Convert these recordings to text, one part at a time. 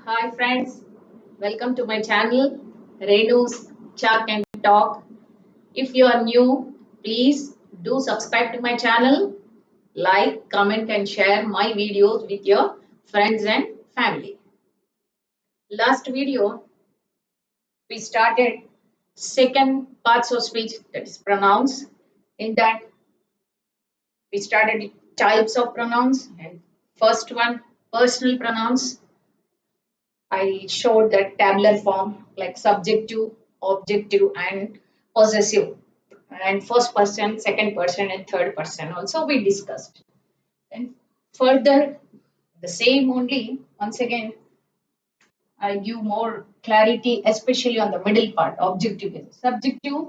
Hi friends, welcome to my channel Renu's Chat and Talk. If you are new, please do subscribe to my channel, like, comment and share my videos with your friends and family. Last video we started second parts of speech, that is pronouns. In that we started types of pronouns, and first one personal pronouns. I showed that tabular form like subjective, objective, and possessive, and first person, second person, and third person. Also, we discussed. And further, the same only. Once again, I give more clarity, especially on the middle part, objective. Subjective,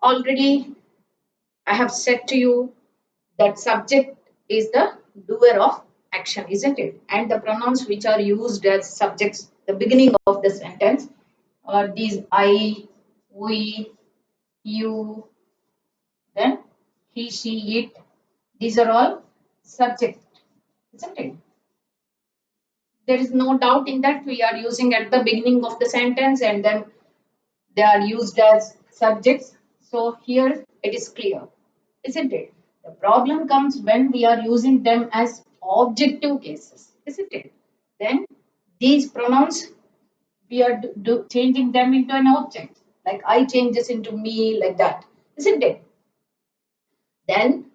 already I have said to you that subject is the doer of action, isn't it? And the pronouns which are used as subjects, the beginning of the sentence, are these I, we, you, then he, she, it. These are all subject, isn't it? There is no doubt in that we are using at the beginning of the sentence and then they are used as subjects. So here it is clear, isn't it? The problem comes when we are using them as objective cases, isn't it? Then these pronouns, we are changing them into an object. Like I changes into me, like that, isn't it? Then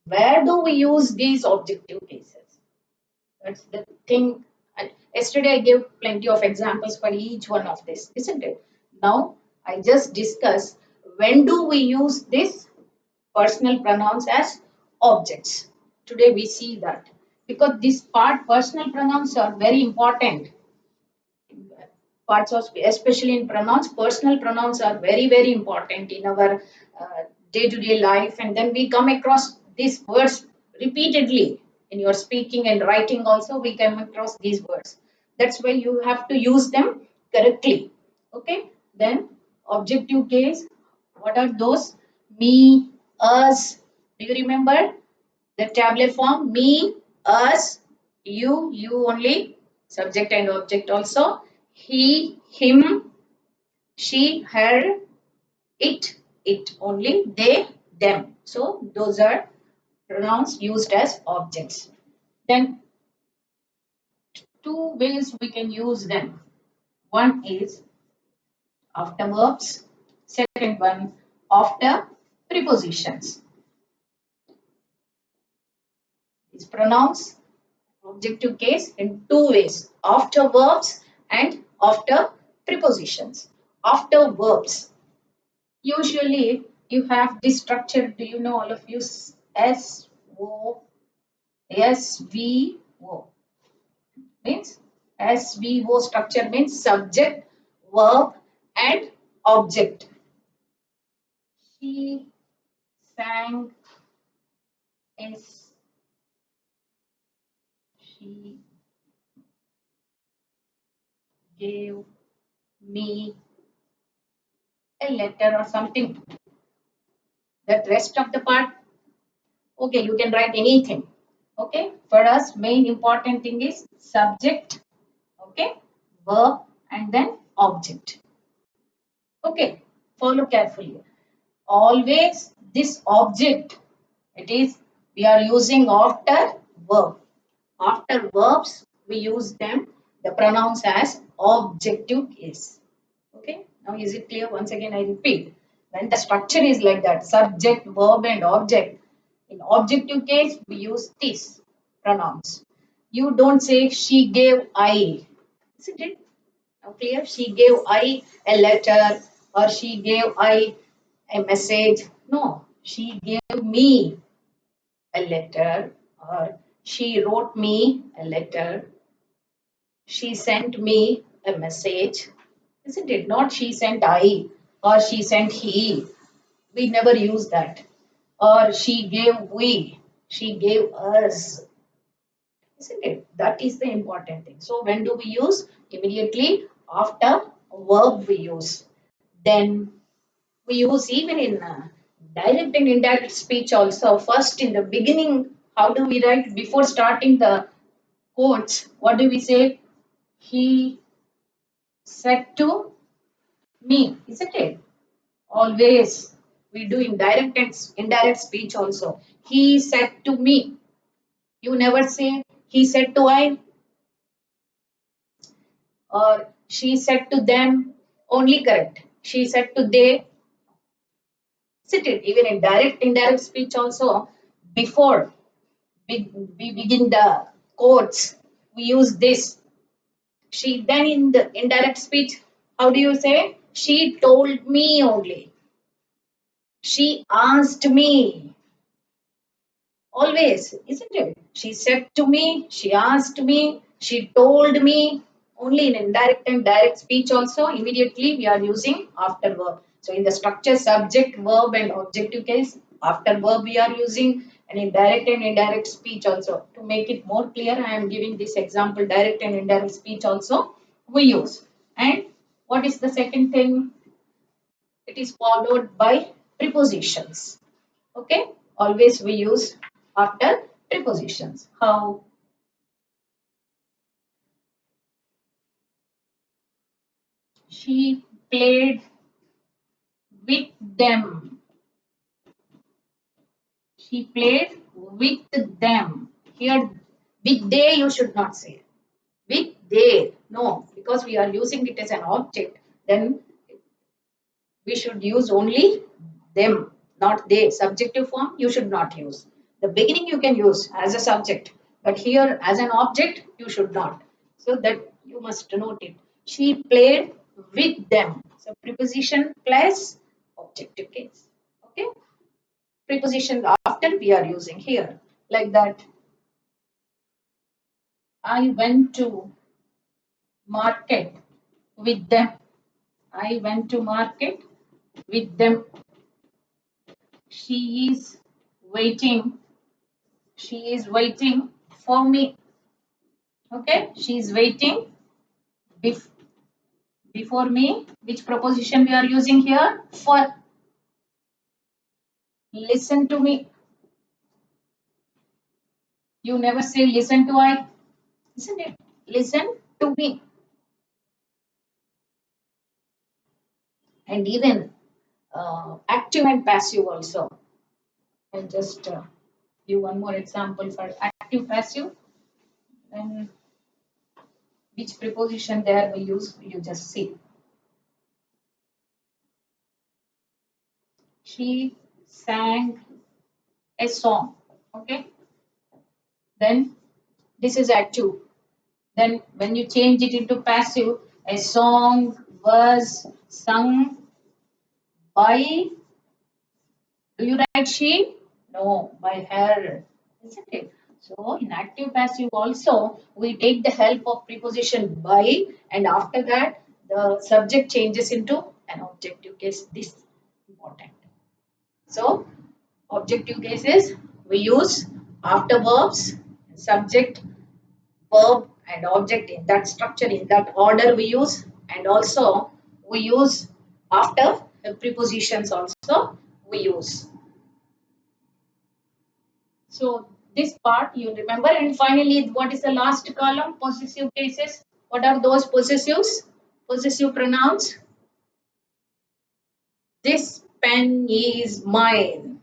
where do we use these objective cases? That's the thing. Yesterday I gave plenty of examples for each one of this, isn't it? Now I just discuss when do we use this personal pronouns as objects. Today we see that because this part personal pronouns are very important. Parts of especially in pronouns, personal pronouns are very important in our day-to-day life, and then we come across these words repeatedly in your speaking and writing. Also, we come across these words. That's why you have to use them correctly. Okay. Then objective case. What are those? Me, us. Do you remember the tabular form? Me, us, you only, subject and object also. He, him, she, her, it only, they, them. So those are pronouns used as objects. Then two ways we can use them. One is after verbs, second one after prepositions. These pronouns, objective case in two ways, after verbs and after prepositions. After verbs, usually you have this structure. Do you know all of you? S O S V O means SVO structure means subject, verb, and object. She sang is she gave me a letter or something. That rest of the part, okay, you can write anything. Okay, for us, main important thing is subject, okay, verb, and then object. Okay, follow carefully. Always this object, it is we are using after verb. After verbs, we use them, the pronouns as objective case. Okay, now is it clear? Once again, I repeat. When the structure is like that, subject, verb, and object. In objective case, we use these pronouns. You don't say she gave I. Isn't it? Now clear? She gave I a letter or she gave I a message. No, she gave me a letter or she wrote me a letter. She sent me a message. Isn't it? Not she sent I or she sent he. We never use that. Or she gave we. She gave us. Isn't it? That is the important thing. So when do we use? Immediately after verb we use. Then we use even in direct and indirect speech also. First in the beginning How do we write before starting the quotes? What do we say? He said to me, isn't it? Always we do indirect and indirect speech also. He said to me. You never say he said to I or she said to them. Only correct. She said to they. Isn't it? Even in direct indirect speech also. Before we begin the quotes, we use this. She then in the indirect speech, how do you say? She told me only. She asked me. Always, isn't it? She said to me, she asked me, she told me. Only in indirect and direct speech also, immediately we are using after verb. So in the structure subject, verb and objective case, after verb we are using and in direct and indirect speech also. To make it more clear, I am giving this example, direct and indirect speech also we use. And what is the second thing? It is followed by prepositions. Okay, always we use after prepositions. How? She played with them. She played with them. Here, with they you should not say. With they, no, because we are using it as an object. Then we should use only them, not they. Subjective form you should not use. The beginning you can use as a subject, but here as an object you should not. So that you must note it. She played with them. So preposition plus objective case. Okay. Preposition after we are using here like that. I went to market with them. I went to market with them. She is waiting. She is waiting for me. Okay, she is waiting bef- before me. Which preposition we are using here? For. Listen to me. You never say listen to I, isn't it? Listen to me. And even active and passive also. I'll just give one more example for active passive. And which preposition there we use, you just see. She sang a song. Okay, then this is active. Then when you change it into passive, a song was sung by, do you write she? No, by her, isn't it? So in active passive also, we take the help of preposition by, and after that, the subject changes into an objective case. This is important. So objective cases, we use after verbs, subject, verb and object in that structure, in that order we use, and also we use after prepositions also we use. So this part you remember, and finally what is the last column? Possessive cases. What are those possessives? Possessive pronouns. This pen is mine.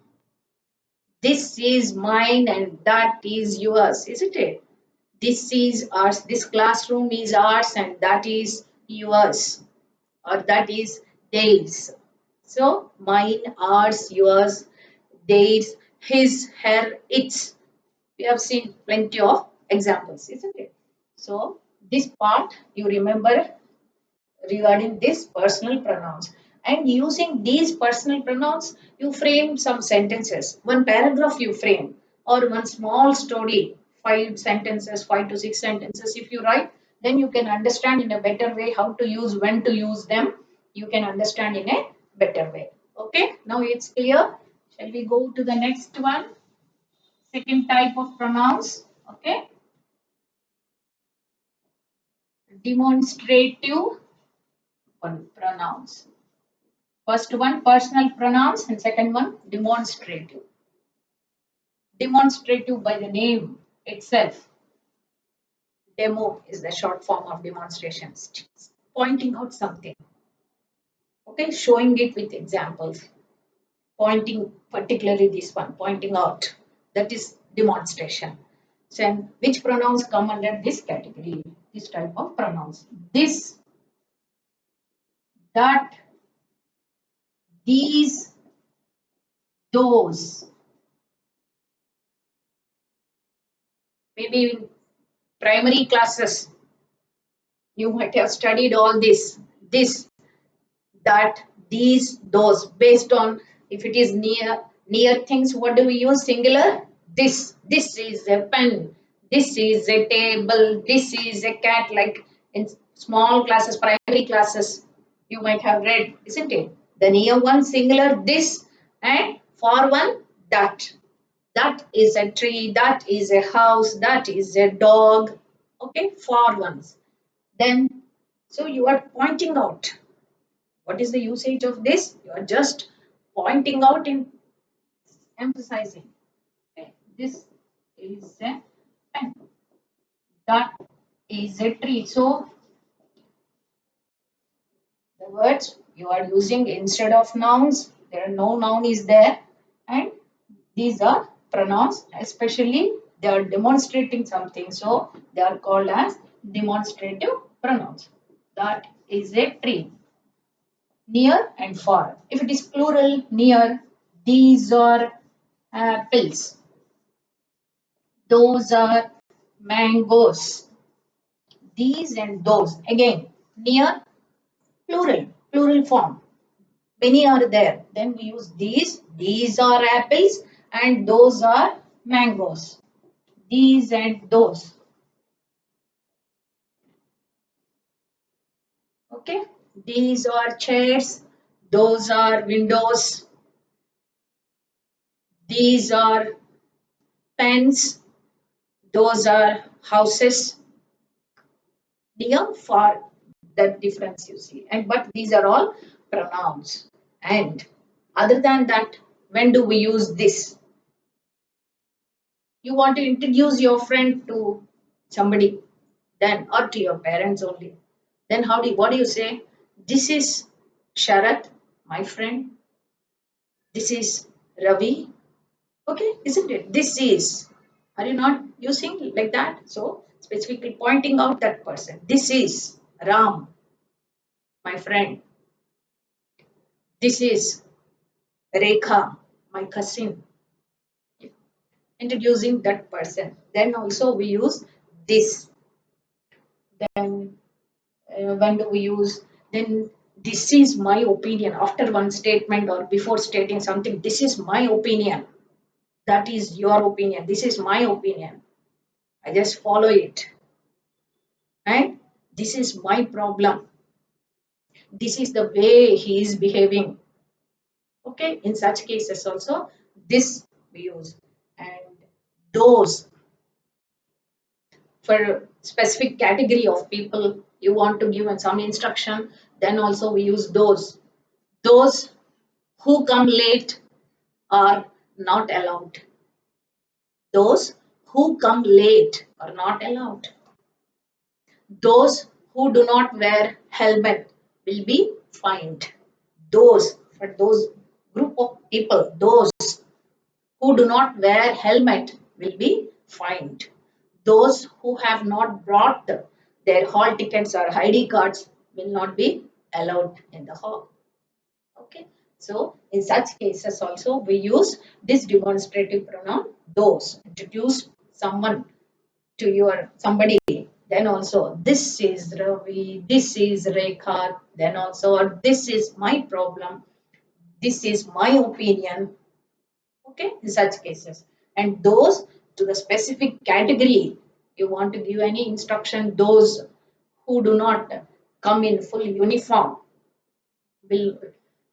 This is mine and that is yours, isn't it? This is ours, this classroom is ours and that is yours, or that is theirs. So mine, ours, yours, theirs, his, her, its. We have seen plenty of examples, isn't it? So this part you remember regarding this personal pronouns. And using these personal pronouns, you frame some sentences. One paragraph you frame, or one small story, 5 sentences, 5 to 6 sentences. If you write, then you can understand in a better way how to use, when to use them. You can understand in a better way. Okay, now it's clear. Shall we go to the next one? Second type of pronouns. Okay, demonstrative pronouns. First one personal pronouns and second one demonstrative. Demonstrative by the name itself. Demo is the short form of demonstrations. Pointing out something. Okay, showing it with examples. Pointing, particularly this one, pointing out. That is demonstration. So, and which pronouns come under this category? This type of pronouns. This, that, these, those. Maybe in primary classes, you might have studied all this, that, these, those, based on if it is near things, what do we use? Singular. This is a pen. This is a table. This is a cat. Like in small classes, primary classes, you might have read, isn't it? The near one singular this, and for one that. That is a tree. That is a house. That is a dog. Okay, for ones. Then, so you are pointing out. What is the usage of this? You are just pointing out and emphasizing. Okay, this is a pen. That is a tree. So the words you are using instead of nouns, there are no noun is there, and these are pronouns, especially they are demonstrating something, so they are called as demonstrative pronouns. That is a tree. Near and far. If it is plural, near, these are apples. Those are mangoes. These and those. Again, near, plural form. Many are there. Then we use these. These are apples and those are mangoes. These and those. Okay. These are chairs. Those are windows. These are pens. Those are houses. Near, far, that difference you see. And but these are all pronouns. And other than that, when do we use this? You want to introduce your friend to somebody, then or to your parents only. Then what do you say? This is Sharat, my friend. This is Ravi. Okay, isn't it? This is. Are you not using like that? So specifically pointing out that person. This is Ram, my friend. This is Rekha, my cousin. Introducing that person. Then also we use this. Then when do we use? Then this is my opinion. After one statement or before stating something, this is my opinion. That is your opinion. This is my opinion. I just follow it. And this is my problem. This is the way he is behaving. Okay, in such cases also, this we use. And those for specific category of people you want to give some instruction, then also we use those who come late are not allowed. Those who come late are not allowed. Those who do not wear helmet will be fined. Those, for those group of people, those who do not wear helmet will be fined. Those who have not brought their hall tickets or ID cards will not be allowed in the hall. Okay. So in such cases also we use this demonstrative pronoun those. Introduce someone to your somebody. Then also this is Ravi, this is Rekha, then also or this is my problem, this is my opinion. Okay, in such cases. And those to the specific category you want to give any instruction, those who do not come in full uniform will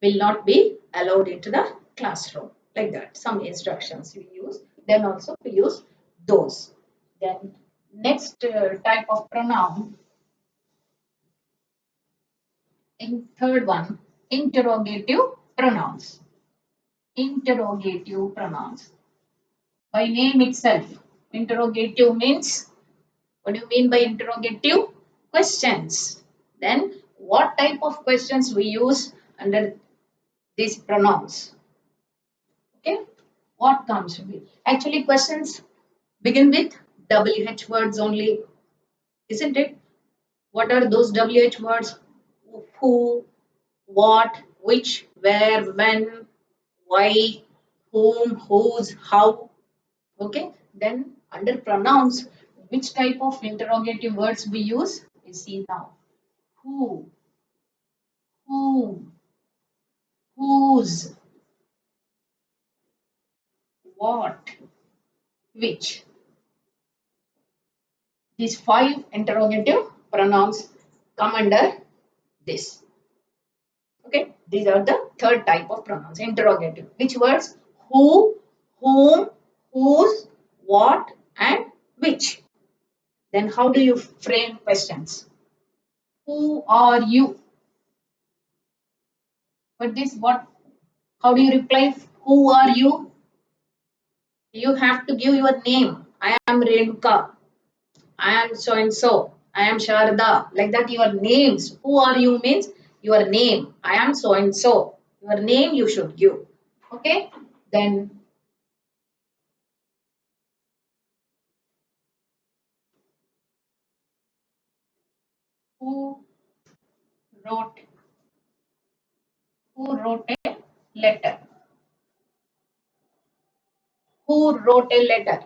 not be allowed into the classroom. Like that, some instructions we use. Then also we use those. Then next type of pronoun, in third one, interrogative pronouns. Interrogative pronouns. By name itself. Interrogative means, what do you mean by interrogative? Questions. Then what type of questions we use under these pronouns? Okay. What comes with? Actually, questions begin with WH words only, isn't it? What are those WH words? Who, what, which, where, when, why, whom, whose, how. Okay. Then under pronouns, which type of interrogative words we use? We see now. Who, whom, whose, what, which. These five interrogative pronouns come under this. Okay, these are the third type of pronouns, interrogative. Which words? Who, whom, whose, what, and which. Then how do you frame questions? Who are you? But this what? How do you reply? Who are you? You have to give your name. I am Renuka. I am so and so. I am Sharda. Like that, your names. Who are you means your name. I am so and so. Your name you should give. Okay. Then who wrote a letter? Who wrote a letter?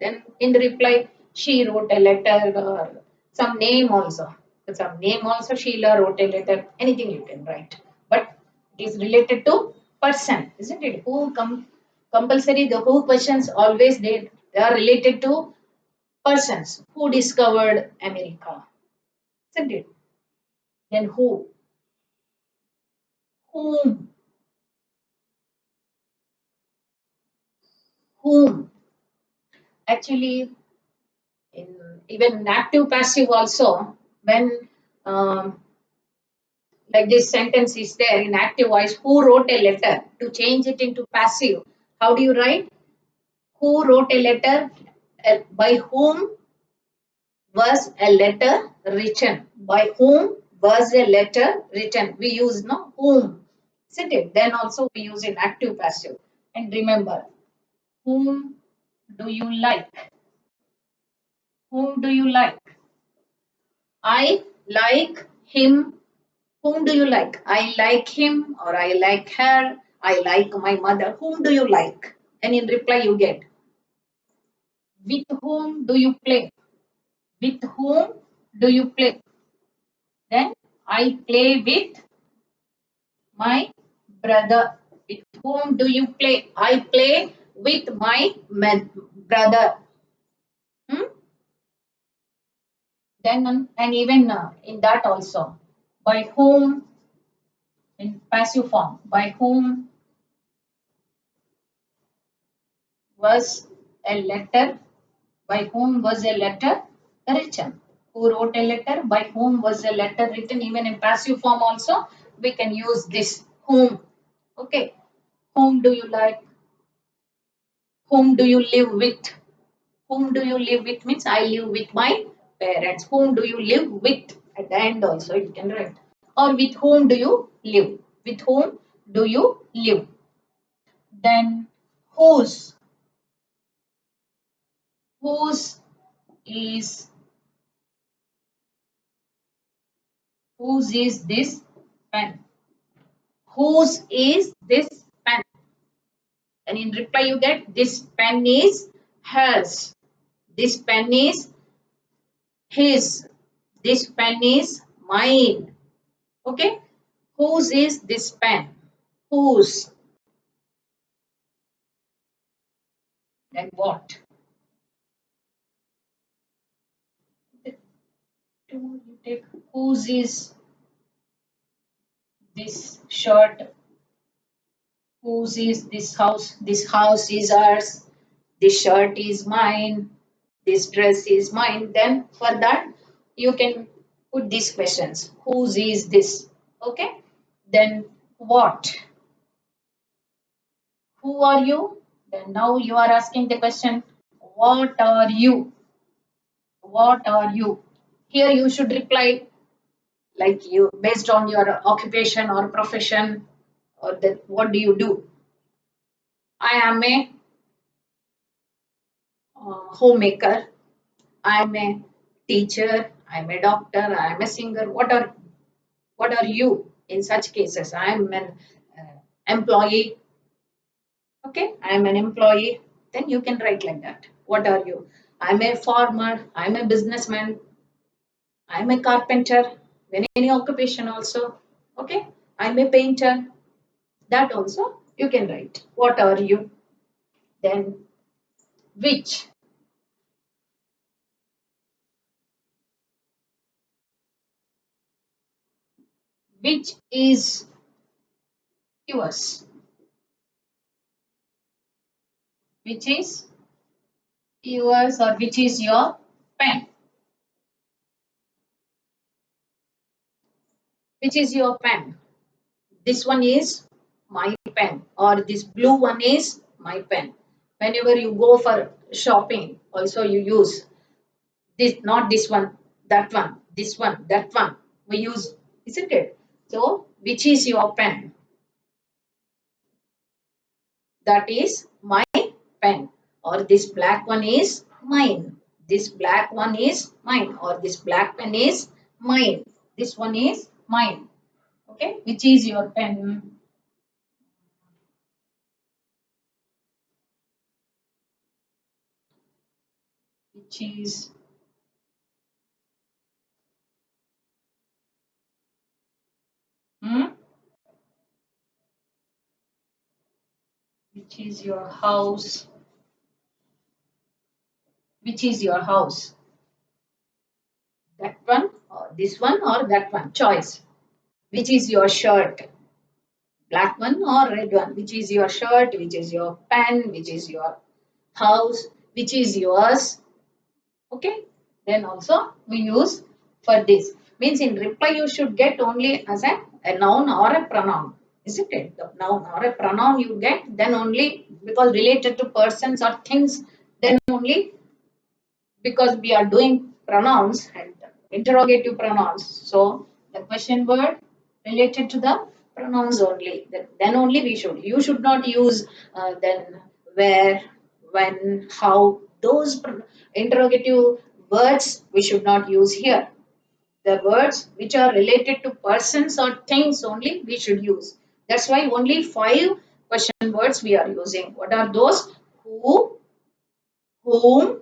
Then in the reply, she wrote a letter or some name also. Some name also, Sheila wrote a letter. Anything you can write. But it is related to person, isn't it? Compulsory the who questions always they are related to persons. Who discovered America? Isn't it? Then who? Whom? Whom? Actually, in even active passive also, when um, like this sentence is there in active voice, who wrote a letter? To change it into passive, how do you write? Who wrote a letter? By whom was a letter written? By whom was a letter written? We use no whom, isn't it? Then also we use in active passive. And remember, whom do you like? Whom do you like? I like him. Whom do you like? I like him or I like her. I like my mother. Whom do you like? And in reply, you get, with whom do you play? With whom do you play? Then I play with my brother. With whom do you play? I play with my brother. Hmm? Then and even in that also, by whom in passive form, by whom was a letter? By whom was a letter written? Who wrote a letter? By whom was a letter written? Even in passive form also, we can use this whom. Okay. Whom do you like? Whom do you live with? Whom do you live with means I live with my parents. Whom do you live with? At the end also you can write. Or with whom do you live? With whom do you live? Then whose? Whose is whose is this pen? Whose is this pen? And in reply, you get this pen is hers. This pen is his. This pen is mine. Okay. Whose is this pen? Whose? Then what? You take whose is this shirt? Whose is this house? This house is ours. This shirt is mine. This dress is mine. Then for that, you can put these questions. Whose is this? Okay. Then what? Who are you? Then now you are asking the question, what are you? What are you? Here you should reply like you based on your occupation or profession or the, what do you do? I am a homemaker. I am a teacher. I am a doctor. I am a singer. What are you in such cases? I am an employee. Okay, I am an employee. Then you can write like that. What are you? I am a farmer. I am a businessman. I am a carpenter. Any occupation also. Okay, I am a painter. That also you can write. What are you? Then which? Which is yours? Which is yours or which is your pen? Which is your pen? This one is my pen or this blue one is my pen. Whenever you go for shopping, also you use this, not this one, that one, this one, that one. We use, isn't it? So, which is your pen? That is my pen. Or this black one is mine. This black one is mine. Or this black pen is mine. This one is mine. Okay, which is your pen? Which is hmm? Which is your house? Which is your house? That one or this one or that one? Choice. Which is your shirt? Black one or red one? Which is your shirt? Which is your pen? Which is your house? Which is yours? Okay. Then also we use for this. Means in reply you should get only as a noun or a pronoun. Isn't it? The noun or a pronoun you get, then only because related to persons or things, then only because we are doing pronouns and interrogative pronouns. So the question word related to the pronouns only. Then only we should. You should not use then where, when, how. Those interrogative words we should not use here. The words which are related to persons or things only we should use. That's why only 5 question words we are using. What are those? Who, whom,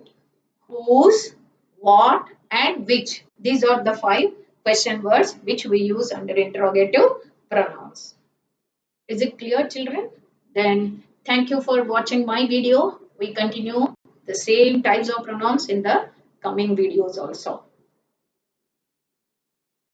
whose, what, and which. These are the 5 question words which we use under interrogative pronouns. Is it clear, children? Then thank you for watching my video. We continue the same types of pronouns in the coming videos also.